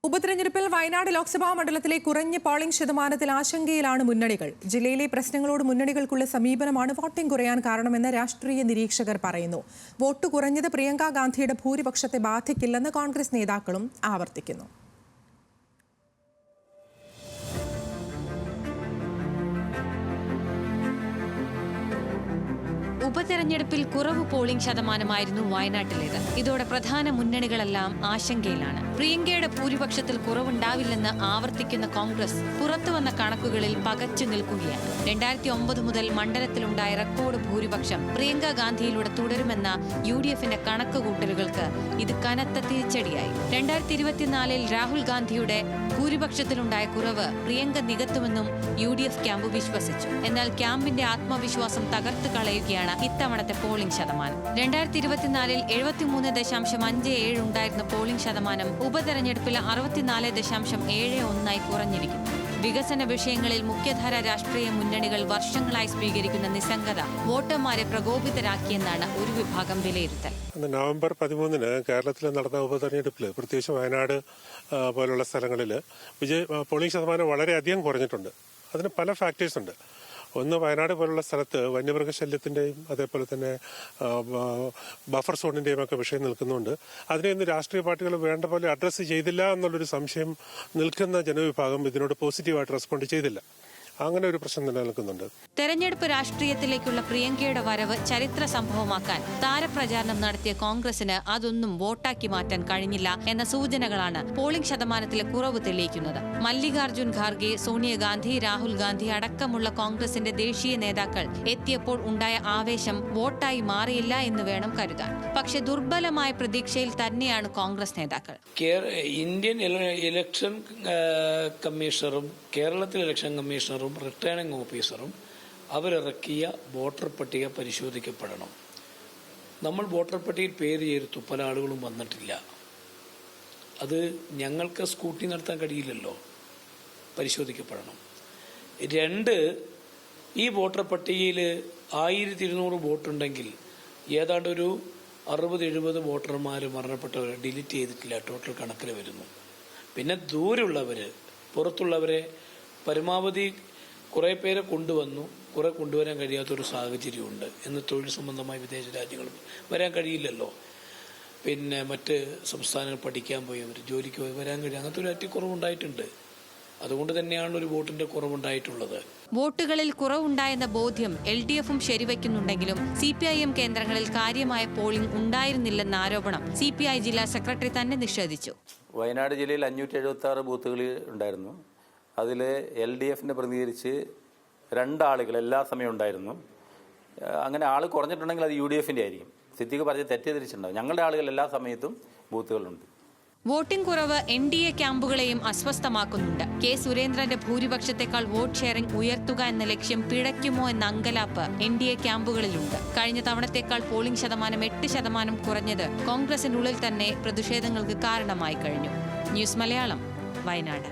ഉപതെരഞ്ഞെടുപ്പിൽ വയനാട് ലോക്സഭാ മണ്ഡലത്തിലെ കുറഞ്ഞ പോളിംഗ് ശതമാനത്തിൽ ആശങ്കയിലാണ് മുന്നണികൾ. ജില്ലയിലെ പ്രശ്നങ്ങളോട് മുന്നണികൾക്കുള്ള സമീപനമാണ് വോട്ടിംഗ് കുറയാൻ കാരണമെന്ന് രാഷ്ട്രീയ നിരീക്ഷകർ പറയുന്നു. വോട്ട് കുറഞ്ഞത് പ്രിയങ്ക ഗാന്ധിയുടെ ഭൂരിപക്ഷത്തെ ബാധിക്കില്ലെന്ന് കോൺഗ്രസ് നേതാക്കളും ആവർത്തിക്കുന്നു. ഉപതെരഞ്ഞെടുപ്പിൽ കുറവ് പോളിംഗ് ശതമാനമായിരുന്നു വയനാട്ടിലേത്. ഇതോടെ പ്രധാന മുന്നണികളെല്ലാം ആശങ്കയിലാണ്. പ്രിയങ്കയുടെ ഭൂരിപക്ഷത്തിൽ കുറവുണ്ടാവില്ലെന്ന് ആവർത്തിക്കുന്ന കോൺഗ്രസ് പുറത്തുവന്ന കണക്കുകളിൽ പകച്ചു നിൽക്കുകയാണ്. 2009 മുതൽ മണ്ഡലത്തിലുണ്ടായ റെക്കോർഡ് ഭൂരിപക്ഷം പ്രിയങ്ക ഗാന്ധിയിലൂടെ തുടരുമെന്ന UDFന്റെ കണക്കുകൂട്ടലുകൾക്ക് ഇത് കനത്ത തിരിച്ചടിയായി. 2024 രാഹുൽ ഗാന്ധിയുടെ ഭൂരിപക്ഷത്തിലുണ്ടായ കുറവ് പ്രിയങ്ക നികത്തുമെന്നും UDF ക്യാമ്പ് വിശ്വസിച്ചു. എന്നാൽ ക്യാമ്പിന്റെ ആത്മവിശ്വാസം തകർത്തു കളയുകയാണ് ഇത്തവണത്തെ പോളിംഗ് ശതമാനം. 2024 73.57 ഉണ്ടായിരുന്ന പോളിംഗ് ശതമാനം ഉപതെരഞ്ഞെടുപ്പിൽ 64.71 കുറഞ്ഞിരിക്കുന്നു. വികസന വിഷയങ്ങളിൽ മുഖ്യധാര രാഷ്ട്രീയ മുന്നണികൾ വർഷങ്ങളായി സ്വീകരിക്കുന്ന നിസ്സംഗത വോട്ടർമാരെ പ്രകോപിതരാക്കിയെന്നാണ് ഒരു വിഭാഗം വിലയിരുത്തൽ. നവംബർ 13 കേരളത്തിൽ നടന്ന ഉപതെരഞ്ഞെടുപ്പിൽ പ്രത്യേകിച്ച് വയനാട് പോലുള്ള സ്ഥലങ്ങളിൽ പോളിംഗ് ശതമാനം വളരെയധികം കുറഞ്ഞിട്ടുണ്ട്. അതിന് പല ഫാക്ടേഴ്സ് ഉണ്ട്. ഒന്ന്, വയനാട് പോലുള്ള സ്ഥലത്ത് വന്യമൃഗശല്യത്തിന്റെയും അതേപോലെ തന്നെ ബഫർ സോണിന്റെയും ഒക്കെ വിഷയം നിൽക്കുന്നുണ്ട്. അതിനെയൊന്നും രാഷ്ട്രീയ പാർട്ടികൾ വേണ്ട പോലെ അഡ്രസ്സ് ചെയ്തില്ല എന്നുള്ളൊരു സംശയം നിൽക്കുന്ന ജനവിഭാഗം ഇതിനോട് പോസിറ്റീവായിട്ട് റെസ്പോണ്ട് ചെയ്തില്ല. അങ്ങനെ ഒരു പ്രശ്നം നിലനിൽക്കുന്നുണ്ട്. തെരഞ്ഞെടുപ്പ് രാഷ്ട്രീയത്തിലേക്കുള്ള പ്രിയങ്കയുടെ വരവ് ചരിത്ര സംഭവമാക്കാൻ താരപ്രചാരണം നടത്തിയ കോൺഗ്രസിന് അതൊന്നും വോട്ടാക്കി മാറ്റാൻ കഴിഞ്ഞില്ല എന്ന സൂചനകളാണ് പോളിംഗ് ശതമാനത്തിലെ കുറവ് തെളിയിക്കുന്നത്. മല്ലികാർജുൻ ഖാർഗെ, സോണിയാഗാന്ധി, രാഹുൽ ഗാന്ധി അടക്കമുള്ള കോൺഗ്രസിന്റെ ദേശീയ നേതാക്കൾ എത്തിയപ്പോൾ ഉണ്ടായ ആവേശം വോട്ടായി മാറിയില്ല എന്ന് വേണം കരുതാൻ. പക്ഷെ ദുർബലമായ പ്രതീക്ഷയിൽ തന്നെയാണ് കോൺഗ്രസ് നേതാക്കൾ. ഇന്ത്യൻ ഇലക്ഷൻ കമ്മീഷണറും കേരളത്തിലെ ഇലക്ഷൻ കമ്മീഷണറും റിട്ടേണിംഗ് ഓഫീസറും അവരിറക്കിയ വോട്ടർ പട്ടിക പരിശോധിക്കപ്പെടണം. നമ്മൾ വോട്ടർ പട്ടികയിൽ പേര് ചേർത്തു, പല ആളുകളും വന്നിട്ടില്ല. അത് ഞങ്ങൾക്ക് സ്കൂട്ടി നടത്താൻ കഴിയില്ലല്ലോ, പരിശോധിക്കപ്പെടണം. 2, ഈ വോട്ടർ പട്ടികയിൽ 1200 വോട്ടുണ്ടെങ്കിൽ ഏതാണ്ട് ഒരു 60-70 വോട്ടർമാർ മരണപ്പെട്ടവർ ഡിലീറ്റ് ചെയ്തിട്ടില്ല, ടോട്ടൽ കണക്കിൽ വരുന്നു. പിന്നെ ദൂരെയുള്ളവർ, പുറത്തുള്ളവരെ പരമാവധി കുറേ പേരെ കൊണ്ടുവന്നു, കുറെ കൊണ്ടുവരാൻ കഴിയാത്തൊരു സാഹചര്യമുണ്ട്. എന്ന് തൊഴിൽ സംബന്ധമായി വിദേശ രാജ്യങ്ങൾ വരാൻ കഴിയില്ലല്ലോ. പിന്നെ മറ്റ് സംസ്ഥാനങ്ങൾ പഠിക്കാൻ പോയവർ, ജോലിക്ക് പോയി വരാൻ കഴിയും. അങ്ങനത്തെ ഒരു അറ്റിക്കുറവുണ്ടായിട്ടുണ്ട്. അതുകൊണ്ട് തന്നെയാണ് ഒരു വോട്ടിന്റെ കുറവുണ്ടായിട്ടുള്ളത്. വോട്ടുകളിൽ കുറവുണ്ടായെന്ന ബോധ്യം LDFും ശരിവയ്ക്കുന്നുണ്ടെങ്കിലും CPIM കേന്ദ്രങ്ങളിൽ കാര്യമായ പോളിംഗ് ഉണ്ടായിരുന്നില്ലെന്ന ആരോപണം CPI ജില്ലാ സെക്രട്ടറി തന്നെ നിഷേധിച്ചു. വയനാട് ജില്ലയിൽ 576 ബൂത്തുകളിൽ ഉണ്ടായിരുന്നു. അതിൽ LDFനെ പ്രതിനിധീകരിച്ച് 2 ആളുകൾ എല്ലാ സമയവും ഉണ്ടായിരുന്നു. അങ്ങനെ ആൾ കുറഞ്ഞിട്ടുണ്ടെങ്കിൽ അത് UDFന്റെ ആയിരിക്കും. സിദ്ദിഖ് പറഞ്ഞ് തെറ്റിദ്ധരിച്ചിട്ടുണ്ടാവും. ഞങ്ങളുടെ ആളുകൾ എല്ലാ സമയത്തും ബൂത്തുകളുണ്ട്. വോട്ടിംഗ് കുറവ് NDA ക്യാമ്പുകളെയും അസ്വസ്ഥമാക്കുന്നുണ്ട്. K. സുരേന്ദ്രന്റെ ഭൂരിപക്ഷത്തെക്കാൾ വോട്ട് ഷെയറിംഗ് ഉയർത്തുക എന്ന ലക്ഷ്യം പിഴയ്ക്കുമോ എന്ന അങ്കലാപ്പ് NDA ക്യാമ്പുകളിലുണ്ട്. കഴിഞ്ഞ തവണത്തേക്കാൾ പോളിംഗ് ശതമാനം 8% കുറഞ്ഞത് കോൺഗ്രസിനുള്ളിൽ തന്നെ പ്രതിഷേധങ്ങൾക്ക് കാരണമായി കഴിഞ്ഞു. ന്യൂസ് മലയാളം, വയനാട്.